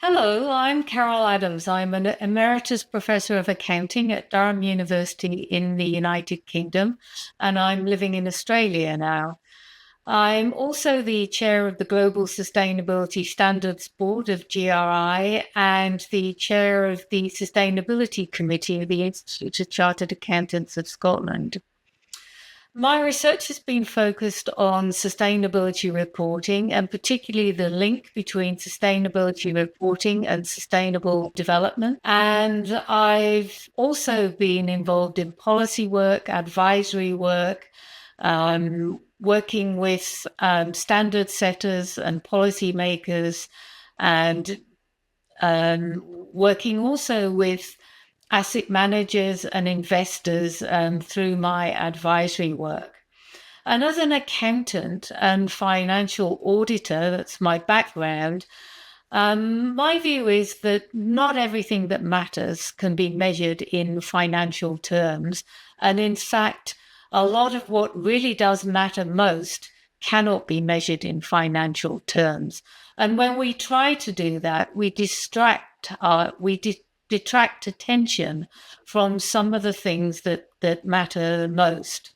Hello, I'm Carol Adams. I'm an Emeritus Professor of Accounting at Durham University in the United Kingdom, and I'm living in Australia now. I'm also the chair of the Global Sustainability Standards Board of GRI and the chair of the Sustainability Committee of the Institute of Chartered Accountants of Scotland. My research has been focused on sustainability reporting and particularly the link between sustainability reporting and sustainable development. And I've also been involved in policy work, advisory work, working with standard setters and policymakers, and working also with asset managers and investors through my advisory work. And as an accountant and financial auditor, that's my background, my view is that not everything that matters can be measured in financial terms. And in fact, a lot of what really does matter most cannot be measured in financial terms. And when we try to do that, we detract attention from some of the things that matter most.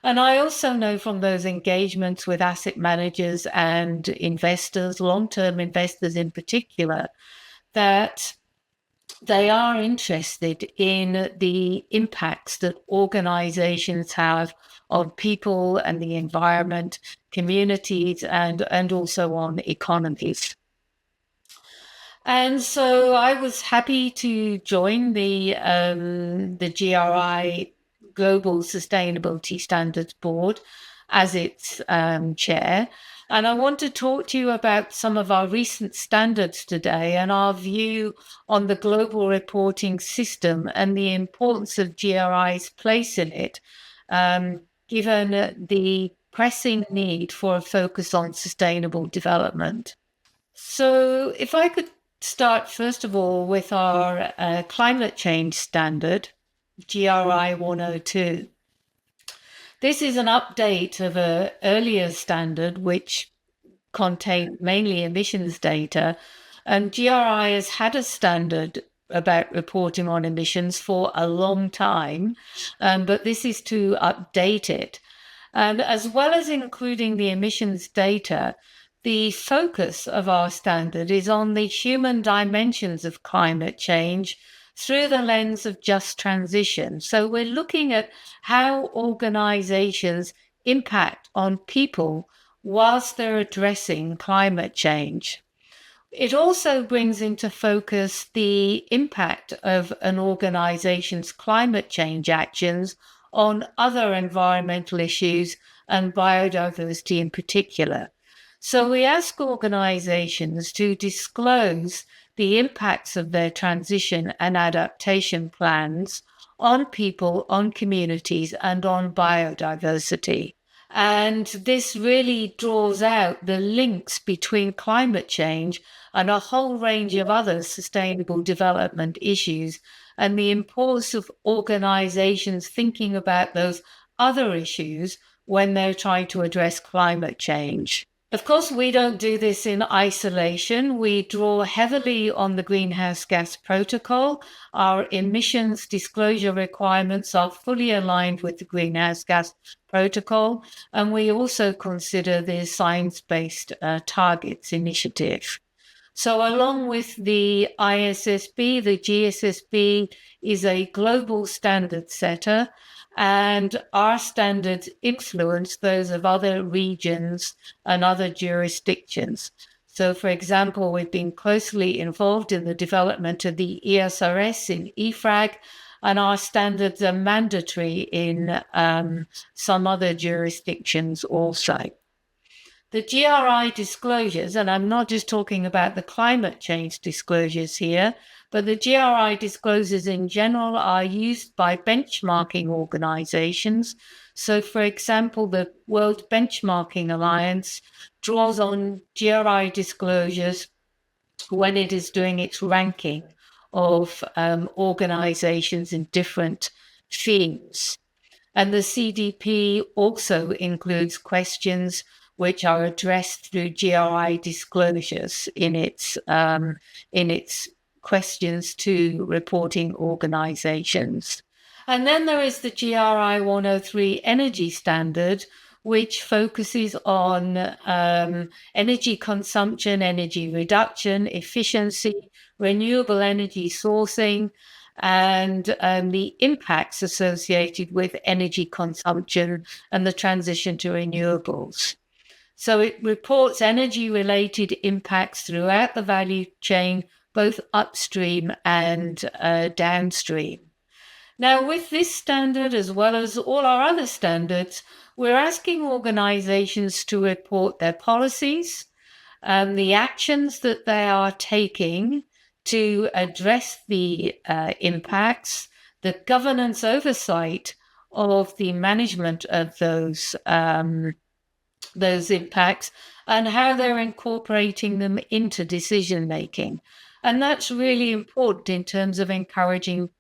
And I also know from those engagements with asset managers and investors, long-term investors in particular, that they are interested in the impacts that organizations have on people and the environment, communities, and also on economies. And so I was happy to join the GRI Global Sustainability Standards Board as its chair. And I want to talk to you about some of our recent standards today and our view on the global reporting system and the importance of GRI's place in it, given the pressing need for a focus on sustainable development. So if I could start, first of all, with our climate change standard, GRI 102. This is an update of an earlier standard which contained mainly emissions data, and GRI has had a standard about reporting on emissions for a long time, but this is to update it. And as well as including the emissions data, the focus of our standard is on the human dimensions of climate change through the lens of just transition. So we're looking at how organizations impact on people whilst they're addressing climate change. It also brings into focus the impact of an organization's climate change actions on other environmental issues and biodiversity in particular. So we ask organizations to disclose the impacts of their transition and adaptation plans on people, on communities, and on biodiversity. And this really draws out the links between climate change and a whole range of other sustainable development issues, and the importance of organizations thinking about those other issues when they're trying to address climate change. Of course, we don't do this in isolation. We draw heavily on the Greenhouse Gas Protocol. Our emissions disclosure requirements are fully aligned with the Greenhouse Gas Protocol, and we also consider the Science-Based Targets Initiative. So along with the ISSB, the GSSB is a global standard setter, and our standards influence those of other regions and other jurisdictions. So, for example, we've been closely involved in the development of the ESRS in EFRAG, and our standards are mandatory in some other jurisdictions also. The GRI disclosures, and I'm not just talking about the climate change disclosures here, but the GRI disclosures in general are used by benchmarking organizations. So, for example, the World Benchmarking Alliance draws on GRI disclosures when it is doing its ranking of organizations in different fields. And the CDP also includes questions which are addressed through GRI disclosures in its questions to reporting organizations. And then there is the GRI 103 energy standard, which focuses on energy consumption, energy reduction, efficiency, renewable energy sourcing, and the impacts associated with energy consumption and the transition to renewables. So it reports energy-related impacts throughout the value chain, both upstream and downstream. Now, with this standard, as well as all our other standards, we're asking organizations to report their policies, the actions that they are taking to address the impacts, the governance oversight of the management of those impacts, and how they're incorporating them into decision making. And that's really important in terms of encouraging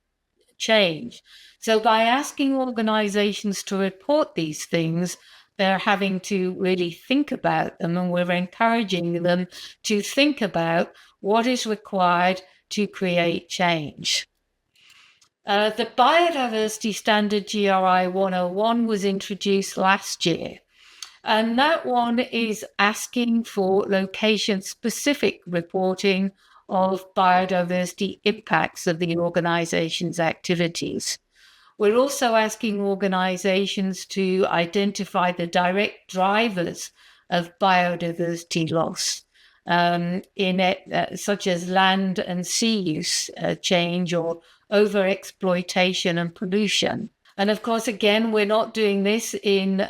change. So by asking organizations to report these things, they're having to really think about them, and we're encouraging them to think about what is required to create change. The Biodiversity Standard GRI 101 was introduced last year. And that one is asking for location-specific reporting of biodiversity impacts of the organization's activities. We're also asking organizations to identify the direct drivers of biodiversity loss, such as land and sea use change or overexploitation and pollution. And of course, again, we're not doing this in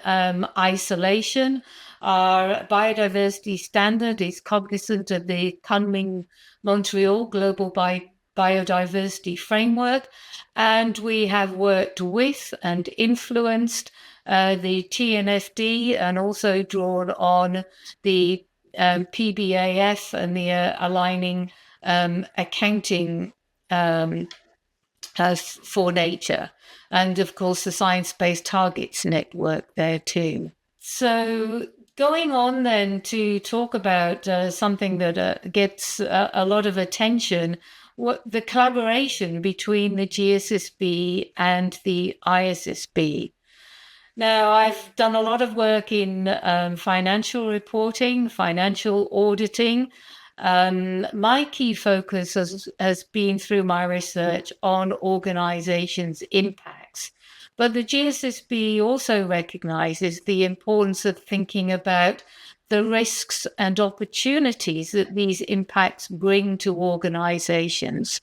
isolation. Our biodiversity standard is cognizant of the Kunming-Montreal Global Biodiversity Framework, and we have worked with and influenced the TNFD and also drawn on the PBAF and the aligning accounting for nature. And of course, the Science-Based Targets Network there too. So going on then to talk about something that gets a lot of attention, the collaboration between the GSSB and the ISSB. Now, I've done a lot of work in financial reporting, financial auditing. My key focus has been through my research on organizations' impacts. But the GSSB also recognizes the importance of thinking about the risks and opportunities that these impacts bring to organizations.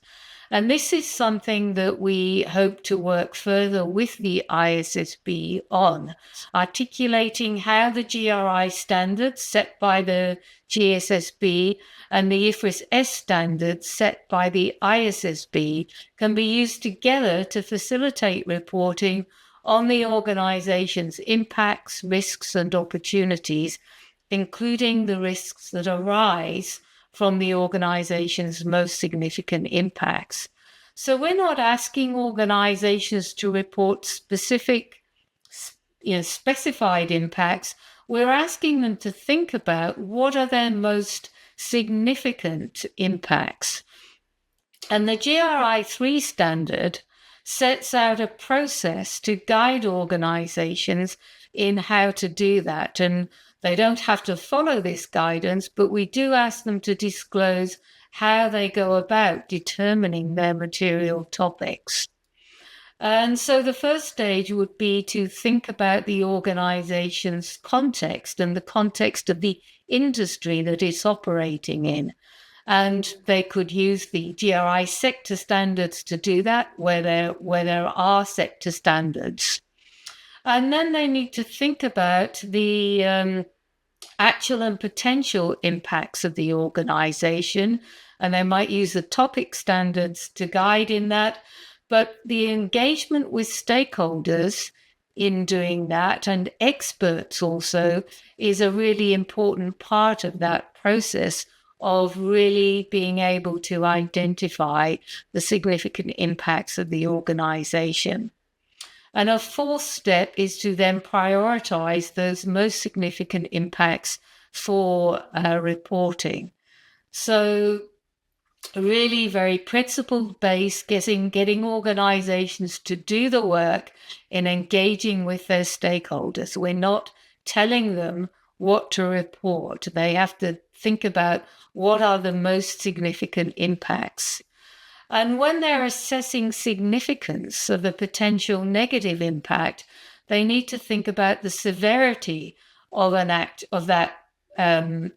And this is something that we hope to work further with the ISSB on, articulating how the GRI standards set by the GSSB and the IFRS-S standards set by the ISSB can be used together to facilitate reporting on the organization's impacts, risks, and opportunities, including the risks that arise from the organization's most significant impacts. So we're not asking organizations to report specific, specified impacts. We're asking them to think about what are their most significant impacts. And the GRI 3 standard sets out a process to guide organizations in how to do that. And they don't have to follow this guidance, but we do ask them to disclose how they go about determining their material topics. And so the first stage would be to think about the organization's context and the context of the industry that it's operating in. And they could use the GRI sector standards to do that where there are sector standards. And then they need to think about the actual and potential impacts of the organization, and they might use the topic standards to guide in that. But the engagement with stakeholders in doing that, and experts also, is a really important part of that process of really being able to identify the significant impacts of the organization. And a fourth step is to then prioritize those most significant impacts for reporting. So really very principle-based, getting organizations to do the work in engaging with their stakeholders. We're not telling them what to report. They have to think about what are the most significant impacts. And when they're assessing significance of a potential negative impact, they need to think about the severity of that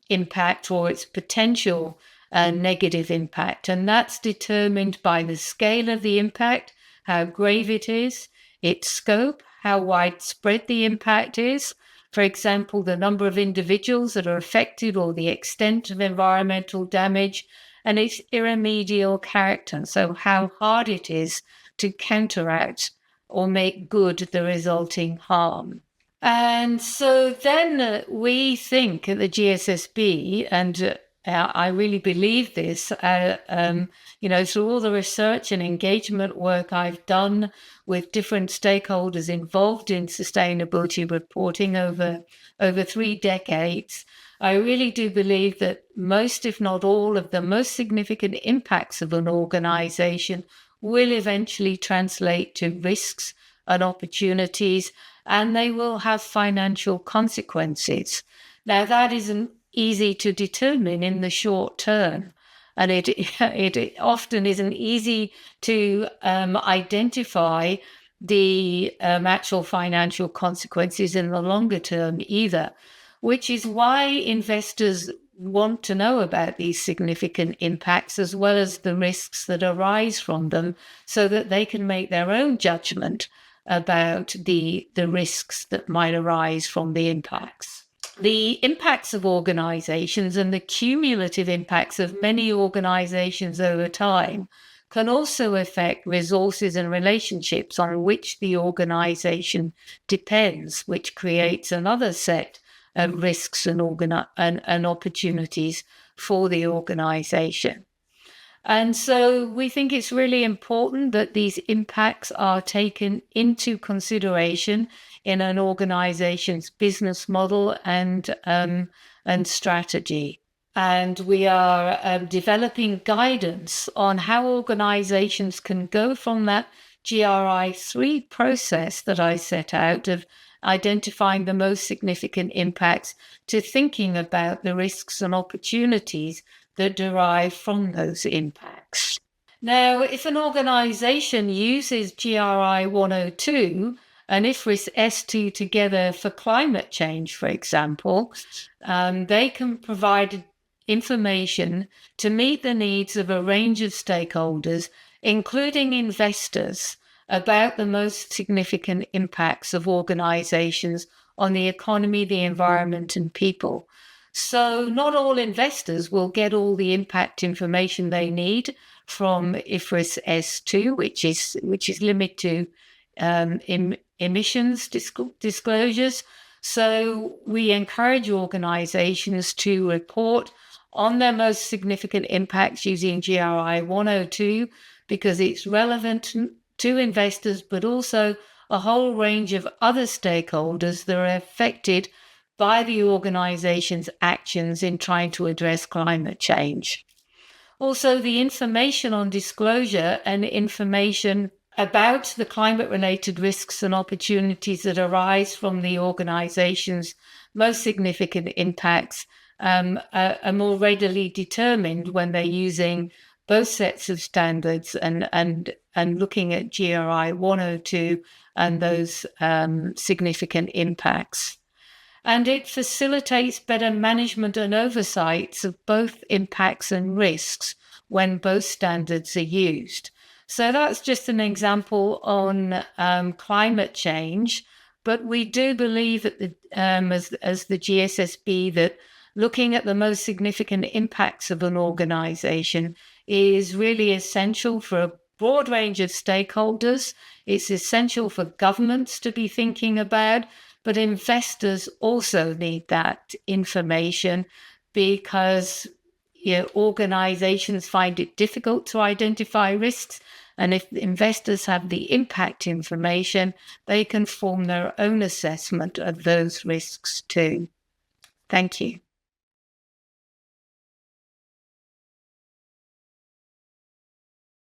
impact or its potential negative impact. And that's determined by the scale of the impact, how grave it is, its scope, how widespread the impact is. For example, the number of individuals that are affected or the extent of environmental damage, and its irremediable character, so how hard it is to counteract or make good the resulting harm. And so then we think at the GSSB, and I really believe this, through all the research and engagement work I've done with different stakeholders involved in sustainability reporting over 3 decades, I really do believe that most, if not all, of the most significant impacts of an organization will eventually translate to risks and opportunities, and they will have financial consequences. Now, that isn't easy to determine in the short term, and it often isn't easy to identify the actual financial consequences in the longer term either, which is why investors want to know about these significant impacts as well as the risks that arise from them so that they can make their own judgment about the risks that might arise from the impacts. The impacts of organizations and the cumulative impacts of many organizations over time can also affect resources and relationships on which the organization depends, which creates another set of risks and opportunities for the organization. And so we think it's really important that these impacts are taken into consideration in an organization's business model and strategy. And we are developing guidance on how organizations can go from that GRI 3 process that I set out of identifying the most significant impacts to thinking about the risks and opportunities that derive from those impacts. Now, if an organization uses GRI 102 and IFRS S2 together for climate change, for example, they can provide information to meet the needs of a range of stakeholders, including investors, about the most significant impacts of organizations on the economy, the environment, and people. So not all investors will get all the impact information they need from IFRS S2, which is limited to emissions disclosures. So we encourage organizations to report on their most significant impacts using GRI 102 because it's relevant to investors, but also a whole range of other stakeholders that are affected by the organization's actions in trying to address climate change. Also, the information on disclosure and information about the climate-related risks and opportunities that arise from the organization's most significant impacts are more readily determined when they're using both sets of standards and looking at GRI 102 and those significant impacts. And it facilitates better management and oversights of both impacts and risks when both standards are used. So that's just an example on climate change. But we do believe that as the GSSB that looking at the most significant impacts of an organization is really essential for a broad range of stakeholders. It's essential for governments to be thinking about, but investors also need that information because organizations find it difficult to identify risks And if investors have the impact information, they can form their own assessment of those risks too. Thank you.